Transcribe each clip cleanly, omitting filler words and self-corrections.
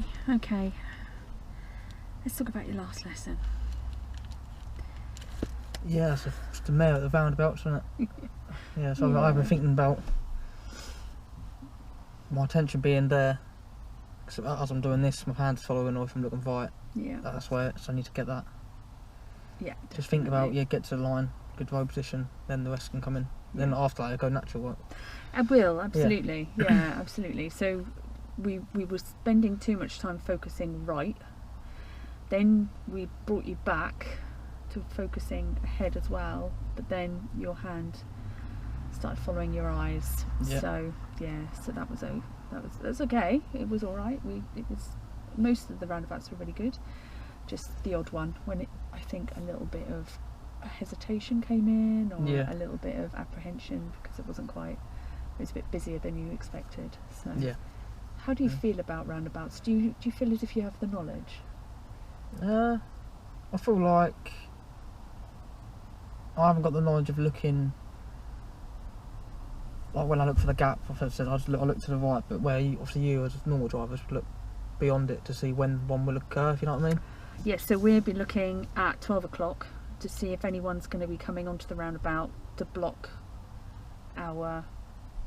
Tony. Okay. Let's talk about your last lesson. Yeah, it's the mare at the roundabouts, isn't it? Yeah, so Yeah. I've been thinking about my attention being there. Cause as I'm doing this, my hand's following, or if I'm looking right, Yeah. that's where. So I need to get that. Yeah. Just think about, definitely. get to the line, good road position, then the rest can come in. Then Yeah. after that, I go natural work. I will, absolutely. Yeah, absolutely. So we were spending too much time focusing right. Then we brought you back to focusing ahead as well, but then your hand started following your eyes. Yeah. So that's okay. It was all right. It was, most of the roundabouts were really good. Just the odd one when I think a little bit of hesitation came in, or a little bit of apprehension because it was a bit busier than you expected. So how do you feel about roundabouts? Do you feel as if you have the knowledge? I feel like I haven't got the knowledge of looking. Like when I look for the gap, I said I look to the right, but where you as normal drivers would look beyond it to see when one will occur, if you know what I mean. Yes, so we'll be looking at 12 o'clock to see if anyone's going to be coming onto the roundabout to block our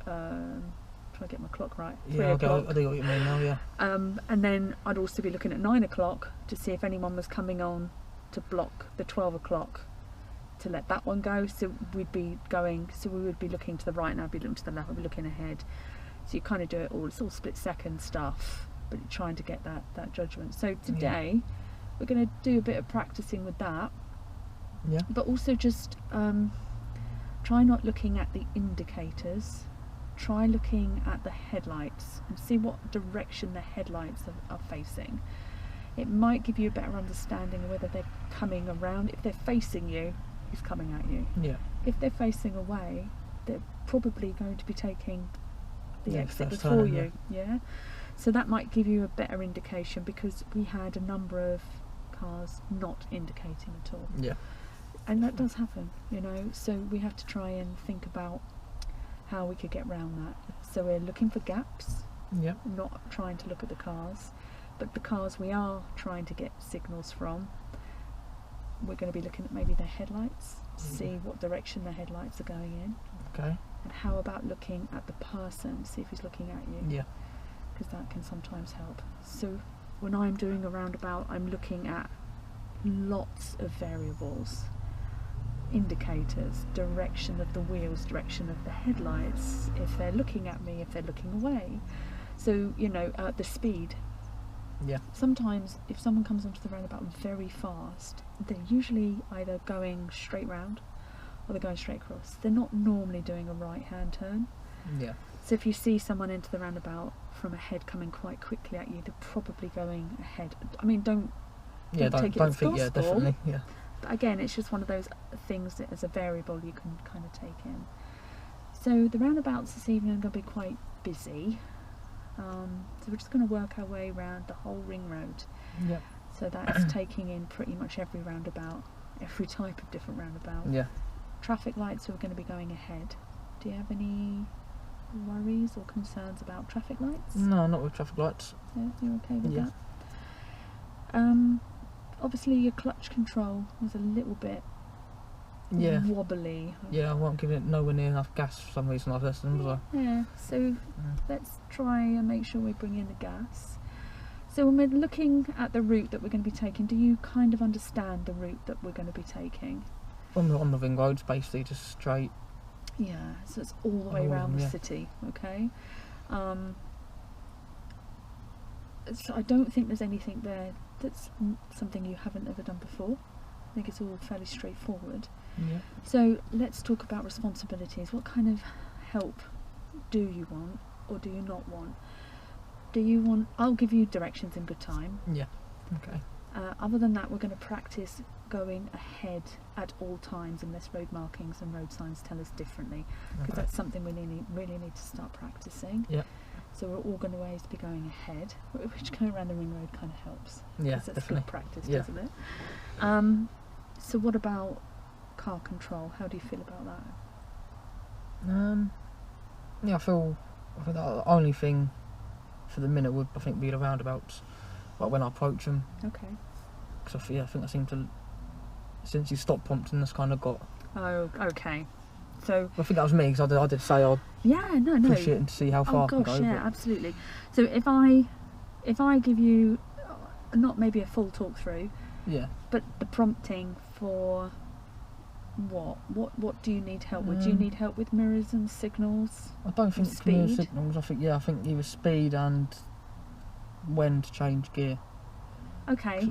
try to get my clock right. Yeah, I do what you mean now, yeah. And then I'd also be looking at 9 o'clock to see if anyone was coming on to block the 12 o'clock to let that one go. So we would be looking to the right, and I'd be looking to the left, I'd be looking ahead. So you kind of do it all, it's all split second stuff, but you're trying to get that judgment. So today we're going to do a bit of practicing with that, but also just try not looking at the indicators, try looking at the headlights and see what direction the headlights are facing. It might give you a better understanding of whether they're coming around. If they're facing you, he's coming at you. Yeah. If they're facing away, they're probably going to be taking the exit first before turn, you. Yeah. So that might give you a better indication, because we had a number of cars not indicating at all. Yeah. And that does happen, you know. So we have to try and think about how we could get around that. So we're looking for gaps. Yeah. Not trying to look at the cars, but the cars we are trying to get signals from, we're going to be looking at maybe their headlights, see what direction their headlights are going in. Okay. And how about looking at the person, see if he's looking at you? Yeah. Because that can sometimes help. So when I'm doing a roundabout, I'm looking at lots of variables, indicators, direction of the wheels, direction of the headlights, if they're looking at me, if they're looking away. So, you know, the speed. Yeah. Sometimes if someone comes onto the roundabout very fast, they're usually either going straight round or they're going straight across. They're not normally doing a right hand turn. Yeah. So if you see someone into the roundabout from ahead coming quite quickly at you, they're probably going ahead. I mean, don't take it as gospel. Yeah, definitely. Yeah. But again, it's just one of those things that as a variable you can kind of take in. So the roundabouts this evening are going to be quite busy. So we're just going to work our way around the whole ring road. Yeah. So that's taking in pretty much every roundabout, every type of different roundabout. Yeah. Traffic lights are going to be going ahead. Do you have any worries or concerns about traffic lights? No, not with traffic lights. Yeah, you're okay with Yeah. that? Obviously your clutch control was a little bit wobbly. Yeah, I won't give it nowhere near enough gas for some reason I've listened, was I? Yeah, so let's try and make sure we bring in the gas. So when we're looking at the route that we're going to be taking, do you kind of understand the route that we're going to be taking? On the ring roads, basically, just straight. Yeah, so it's all the way around the city, okay? So I don't think there's anything there that's something you haven't ever done before. I think it's all fairly straightforward. Yeah. So let's talk about responsibilities. What kind of help do you want or do you not want? Do you want... I'll give you directions in good time. Yeah. Okay. Other than that, we're going to practice going ahead at all times unless road markings and road signs tell us differently, because that's something we really need to start practicing. Yeah. So we're all going to always be going ahead, which going around the ring road kind of helps. Yeah, that's definitely. good practice, doesn't it? So what about car control? How do you feel about that? Yeah, I think the only thing for the minute would, I think, be the roundabouts. like when I approach them. Okay. Because I think I seem to, since you stopped prompting, that's kind of got. Oh, okay. So I think that was me because I did say I'd no. push it and see how far Oh I can gosh, go. yeah, absolutely. So if I give you not maybe a full talk through, Yeah. but the prompting for what do you need help with? Do you need help with mirrors and signals? I don't think And mirror speed? signals. I think either speed and when to change gear. Okay.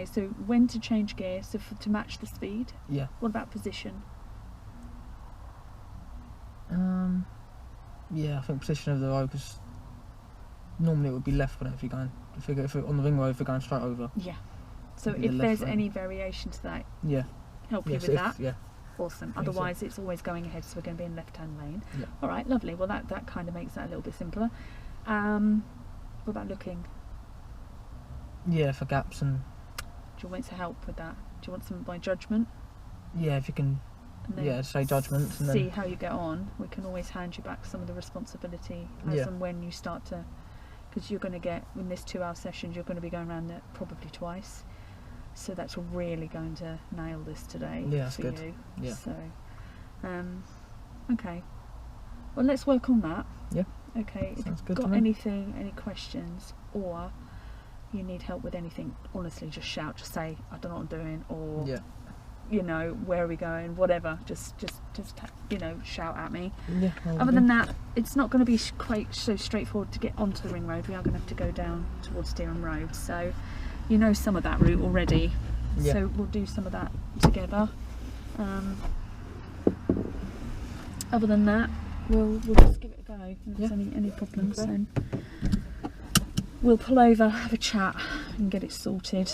So when to change gear? So to match the speed. Yeah. What about position? Yeah, I think position of the road, because normally it would be left, wouldn't it, if on the ring road if you're going straight over. Yeah. So It'd be if the there's left lane. any variation to that, Yeah. help you Yes, with that. Yeah. Awesome. so. Otherwise, it's always going ahead, so we're going to be in left-hand lane. Yeah. All right, lovely. Well, that kind of makes that a little bit simpler. What about looking? Yeah, for gaps and Do you want to help with that? Do you want some by judgment? yeah, if you can. And then Yeah, say judgments and see then. how you get on. We can always hand you back some of the responsibility as Yeah. and when you start to, because you're going to get in this 2-hour session, you're going to be going around it probably twice. So that's really going to nail this today Yeah, that's for good. you. Yeah. So, okay. Well, let's work on that. Yeah. Okay. If Sounds you've good to got me. any questions, or you need help with anything, honestly, just shout. Just say, I don't know what I'm doing, or Yeah. you know, where are we going? Whatever. Just shout at me. Yeah. Other than that, it's not going to be quite so straightforward to get onto the ring road. We are going to have to go down towards Dereham Road. So, you know some of that route already. Yeah. So we'll do some of that together. Other than that, we'll just give it a go. If there's any problems, Okay. then we'll pull over, have a chat, and get it sorted.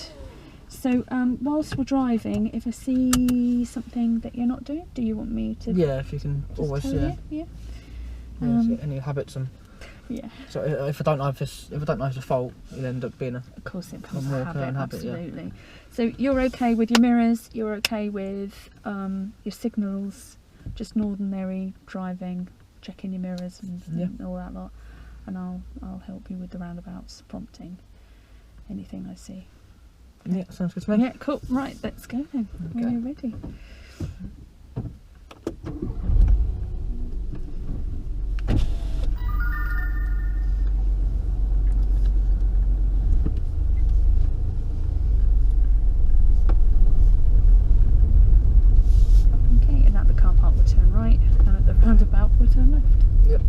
So, whilst we're driving, if I see something that you're not doing, do you want me to? Yeah, if you can just always tell yeah. you? Yeah, so any habits and. Yeah. So if I don't know if it's a fault, it'll end up being a. Of course, it becomes more a habit. habit, yeah. Absolutely. So you're okay with your mirrors. You're okay with your signals, just ordinary driving, checking your mirrors and all that lot. And I'll help you with the roundabouts, prompting anything I see. Yeah, sounds good to me. Yeah, cool. Right, let's go then. Okay. When you're ready. Okay, and at the car park we'll turn right, and at the roundabout we'll turn left. Yep.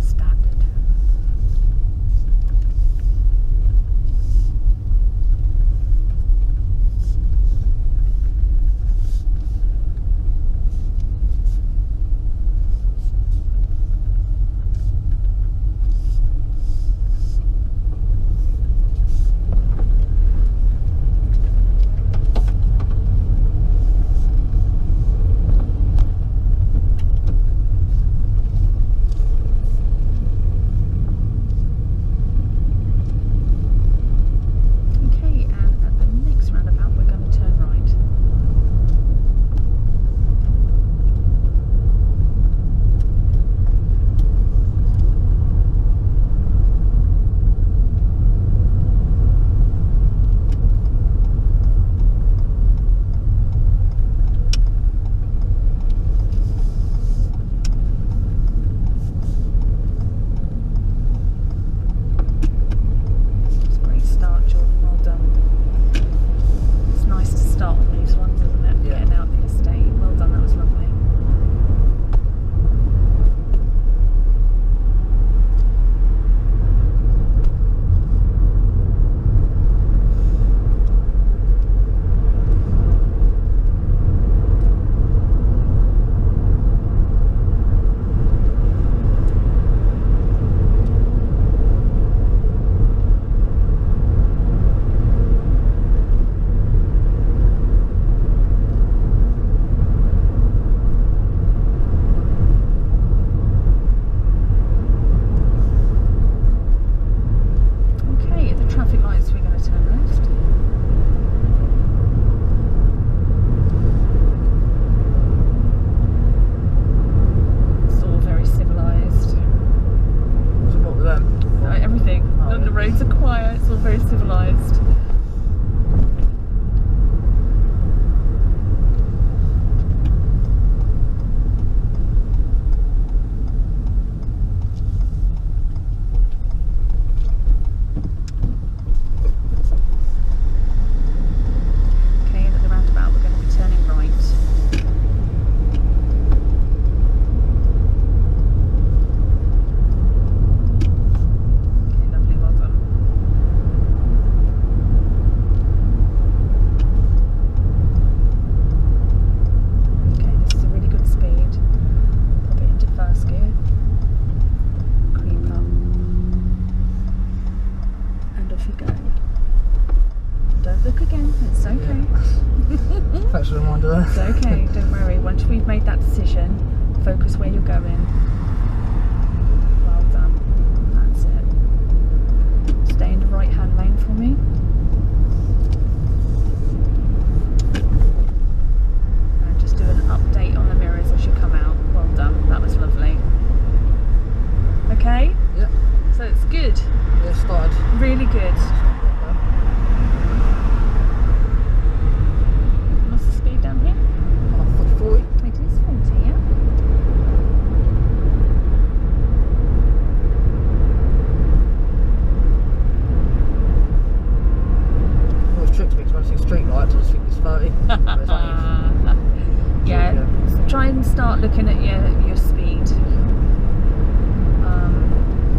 Standard. organised. Okay, at the roundabout we're going to be turning right. Okay, lovely, well done. Okay, this is a really good speed. Pop it into first gear. Creep up. And off you go. Don't look again, it's okay. Thanks for the reminder there. It's okay, don't worry. Once we've made that decision, focus where you're going. Well done. That's it. Stay in the right hand lane for me. And just do an update on the mirrors as you come out. Well done, that was lovely. Okay? Yeah. So it's good. Yeah, started. Really good. What's the speed down here? 40. It is 40, yeah. Always tricks me because when I see street lights, I just think it's 30. But it's only Yeah, so try and start looking at your speed.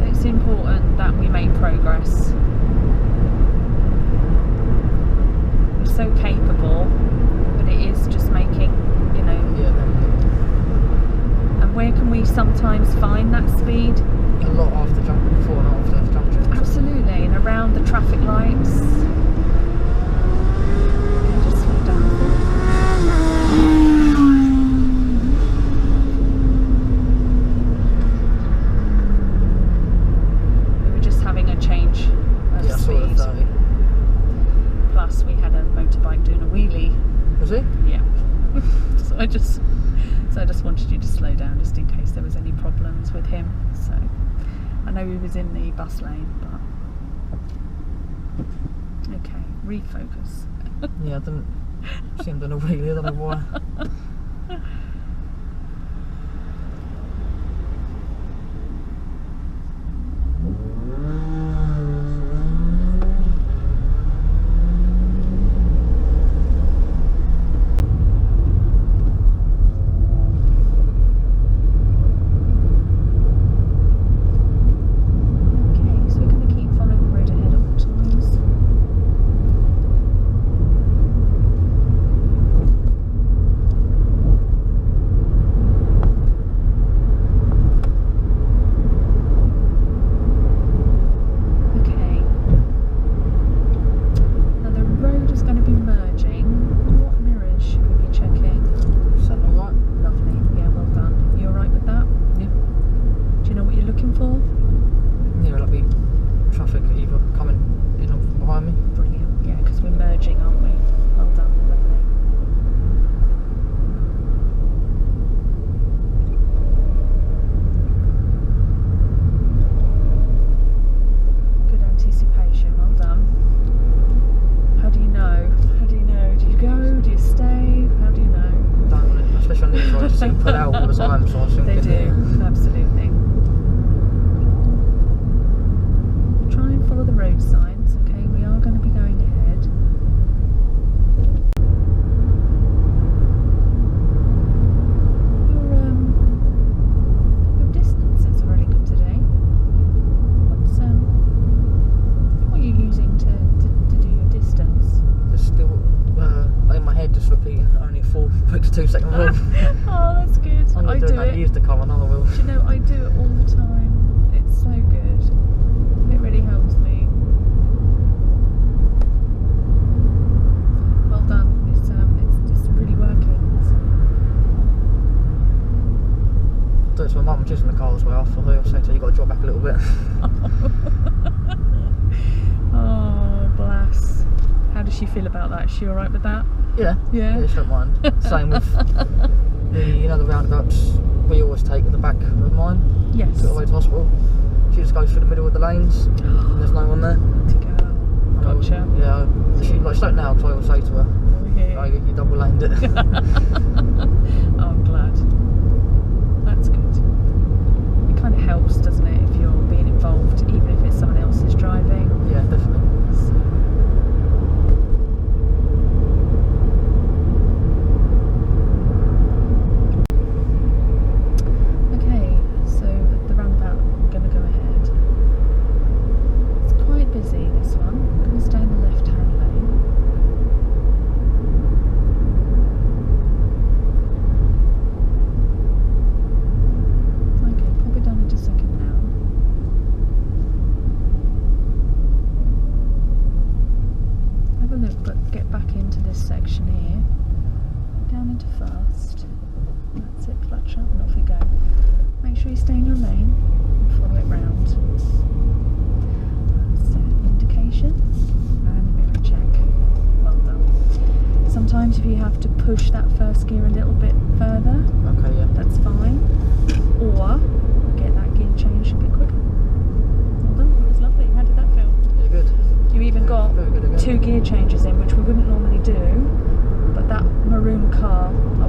It's important that we make progress. We're so capable, but it is just making, you know. Yeah, definitely. And where can we sometimes find that speed? A lot after jumping, before and after the junction. Absolutely, and around the traffic lights. Okay, just slow down. We were just having a change of Yeah, I saw the speed. 30. Plus, we had a motorbike doing a wheelie. Was he? Yeah. so I just wanted you to slow down, just in case there was any problems with him. So I know he was in the bus lane, but okay, refocus. Yeah, I didn't see him doing a wheelie, I don't know why. Okay, so we're going to keep following the road ahead all times. Okay. Now the road is going to be merging. What mirrors should we be checking? Sound alright? Lovely. Yeah, well done. You alright with that? Yeah. Do you know what you're looking for? Yeah, like the traffic either coming in or behind me. Brilliant. Yeah, because we're merging, aren't we? Well done. Lovely. Good anticipation. Well done. How do you know? How do you know? Do you go? Do you stay? How do you know? Don't want it, especially on these roads, you see them put out all the time, so I was thinking. They do. Absolutely. Try and follow the road signs. Okay, we are going to be going ahead. Your distances are really good today. What are you using to do your distance? Just still, in my head, just repeating only a 4.2 second rule. Oh, that's good. I'm I not do doing that, it. use the car, another wheel. Do you know, I do it all the time. It's so good. It really helps me. Well done. It's really working. Do it to my mum, she's in the car as well. I thought I'll say to her, you've got to drop back a little bit. Oh, bless. How does she feel about that? Is she alright with that? Yeah. Yeah. Yeah, she don't mind. Same with the roundabouts we always take at the back of mine. Yes. To the way to hospital. She just goes through the middle of the lanes and there's no one there. To go. And I always Well, it's like now because I always say to her, oh, you double laned it. Oh, I'm glad. That's good. It kind of helps, doesn't it, if you're being involved, even if it's someone else is driving. Yeah, definitely. So. Okay, so at the roundabout, I'm going to go ahead. It's quite busy, this one. I'm going to stay in the left-hand lane. Okay, probably done in a second now. Have a look, but get back into this section here. Down into first. That's it, clutch up and off you go. Make sure you stay in your lane and follow it round. So, indication and a mirror check. Well done. Sometimes if you have to push that first gear a little bit further, Okay, yeah. that's fine. Or get that gear changed a bit quicker. Well done, that was lovely. How did that feel? Yeah, good. You even got Very good again. 2 gear changes in, which we wouldn't normally do, but that maroon car, I